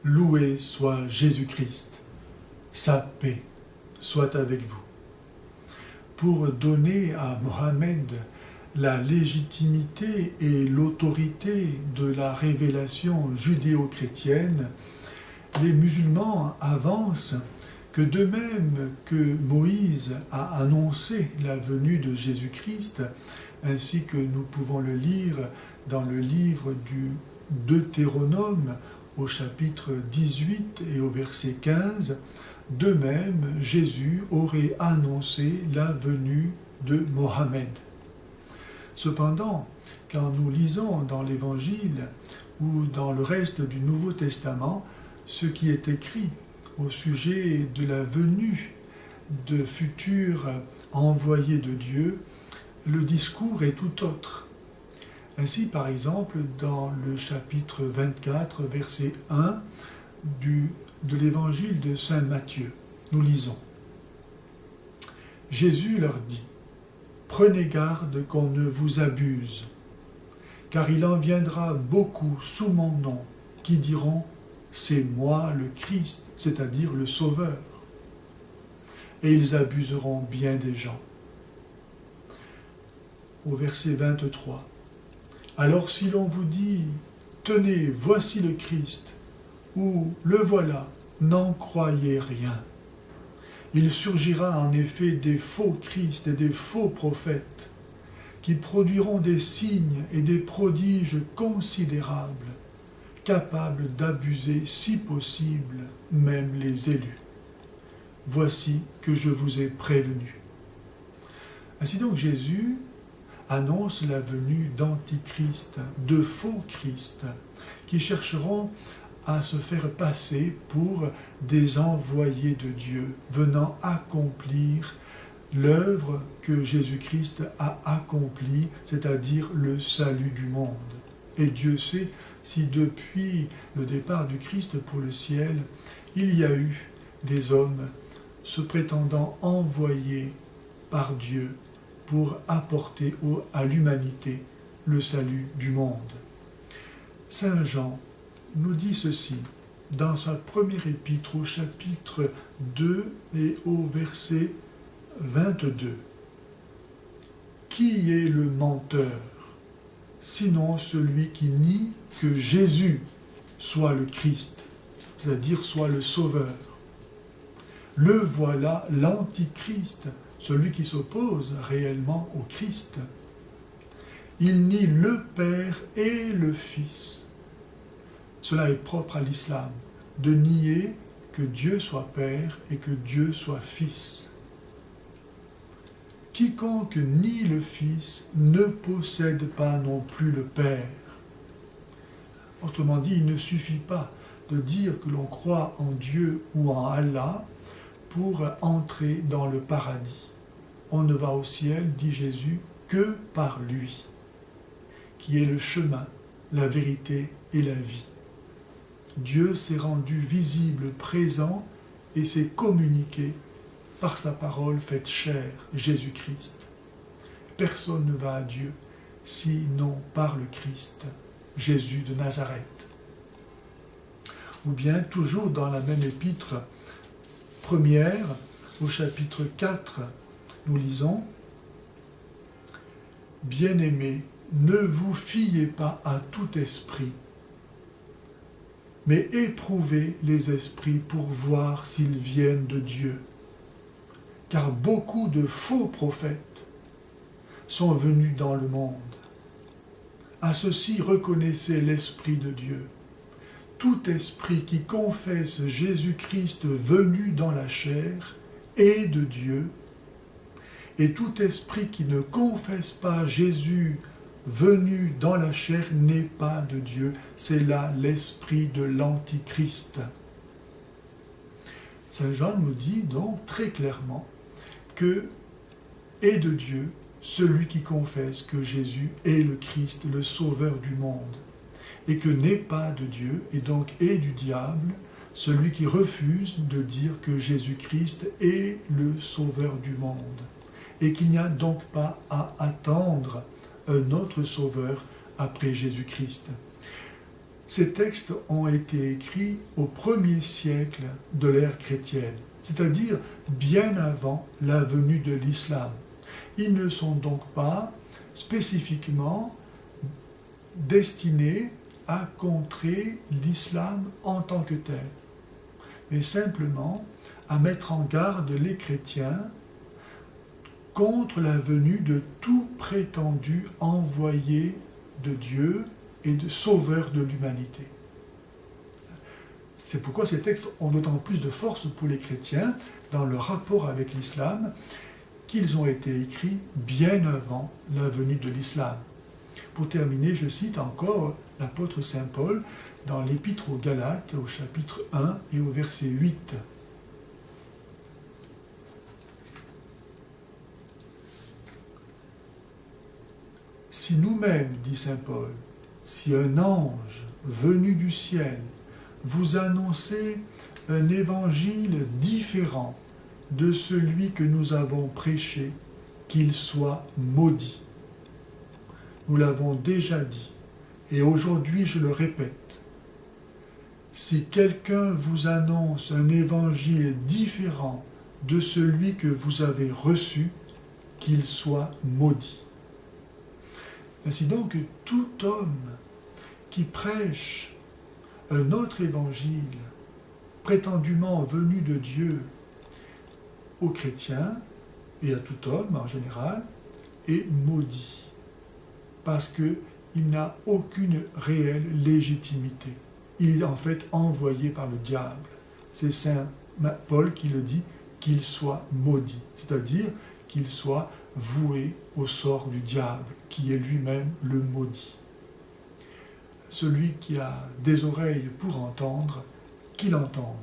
Loué soit Jésus-Christ. Sa paix soit avec vous. Pour donner à Mohammed la légitimité et l'autorité de la révélation judéo-chrétienne, les musulmans avancent que de même que Moïse a annoncé la venue de Jésus-Christ, ainsi que nous pouvons le lire dans le livre du Deutéronome au chapitre 18 et au verset 15, de même Jésus aurait annoncé la venue de Mohammed. Cependant, quand nous lisons dans l'Évangile ou dans le reste du Nouveau Testament ce qui est écrit au sujet de la venue de futurs envoyés de Dieu, le discours est tout autre. Ainsi, par exemple, dans le chapitre 24, verset 1 de l'Évangile de Saint Matthieu, nous lisons « Jésus leur dit, « Prenez garde qu'on ne vous abuse, car il en viendra beaucoup sous mon nom qui diront « C'est moi le Christ, c'est-à-dire le Sauveur. » Et ils abuseront bien des gens. » Au verset 23, « Alors si l'on vous dit « Tenez, voici le Christ » ou « Le voilà », n'en croyez rien. Il surgira en effet des faux Christ et des faux prophètes qui produiront des signes et des prodiges considérables, capables d'abuser si possible même les élus. Voici que je vous ai prévenu. Ainsi donc Jésus annonce la venue d'antichrist, de faux Christ, qui chercheront à se faire passer pour des envoyés de Dieu, venant accomplir l'œuvre que Jésus-Christ a accomplie, c'est-à-dire le salut du monde. Et Dieu sait si depuis le départ du Christ pour le ciel, il y a eu des hommes se prétendant envoyés par Dieu pour apporter à l'humanité le salut du monde. Saint Jean nous dit ceci dans sa première épître au chapitre 2 et au verset 22. « Qui est le menteur, sinon celui qui nie que Jésus soit le Christ, c'est-à-dire soit le Sauveur. Le voilà l'Antichrist, celui qui s'oppose réellement au Christ. Il nie le Père et le Fils. » Cela est propre à l'islam, de nier que Dieu soit Père et que Dieu soit Fils. Quiconque nie le Fils ne possède pas non plus le Père. Autrement dit, il ne suffit pas de dire que l'on croit en Dieu ou en Allah pour entrer dans le paradis. On ne va au ciel, dit Jésus, que par lui, qui est le chemin, la vérité et la vie. Dieu s'est rendu visible, présent, et s'est communiqué par sa parole faite chair, Jésus-Christ. Personne ne va à Dieu sinon par le Christ, Jésus de Nazareth. Ou bien, toujours dans la même épître première, au chapitre 4, nous lisons « Bien-aimés, ne vous fiez pas à tout esprit, mais éprouvez les esprits pour voir s'ils viennent de Dieu. Car beaucoup de faux prophètes sont venus dans le monde. À ceux-ci reconnaissez l'Esprit de Dieu. Tout esprit qui confesse Jésus-Christ venu dans la chair est de Dieu, et tout esprit qui ne confesse pas Jésus venu dans la chair n'est pas de Dieu. C'est là l'esprit de l'Antichrist. Saint Jean nous dit donc très clairement que est de Dieu celui qui confesse que Jésus est le Christ, le Sauveur du monde, et que n'est pas de Dieu, et donc est du diable, celui qui refuse de dire que Jésus-Christ est le Sauveur du monde, et qu'il n'y a donc pas à attendre un autre Sauveur après Jésus-Christ. Ces textes ont été écrits au 1er siècle de l'ère chrétienne, c'est-à-dire bien avant la venue de l'islam. Ils ne sont donc pas spécifiquement destinés à contrer l'islam en tant que tel, mais simplement à mettre en garde les chrétiens contre la venue de tout prétendu envoyé de Dieu et de sauveur de l'humanité. C'est pourquoi ces textes ont d'autant plus de force pour les chrétiens dans leur rapport avec l'islam qu'ils ont été écrits bien avant la venue de l'islam. Pour terminer, je cite encore l'apôtre Saint Paul dans l'Épître aux Galates au chapitre 1 et au verset 8. Si nous-mêmes, dit Saint Paul, si un ange venu du ciel vous annonçait un évangile différent de celui que nous avons prêché, qu'il soit maudit. Nous l'avons déjà dit, et aujourd'hui je le répète. Si quelqu'un vous annonce un évangile différent de celui que vous avez reçu, qu'il soit maudit. Ainsi donc, tout homme qui prêche un autre évangile, prétendument venu de Dieu, aux chrétiens et à tout homme en général, est maudit, parce qu'il n'a aucune réelle légitimité. Il est en fait envoyé par le diable. C'est Saint Paul qui le dit, qu'il soit maudit, c'est-à-dire qu'il soit voué au sort du diable, qui est lui-même le maudit. Celui qui a des oreilles pour entendre, qu'il entende.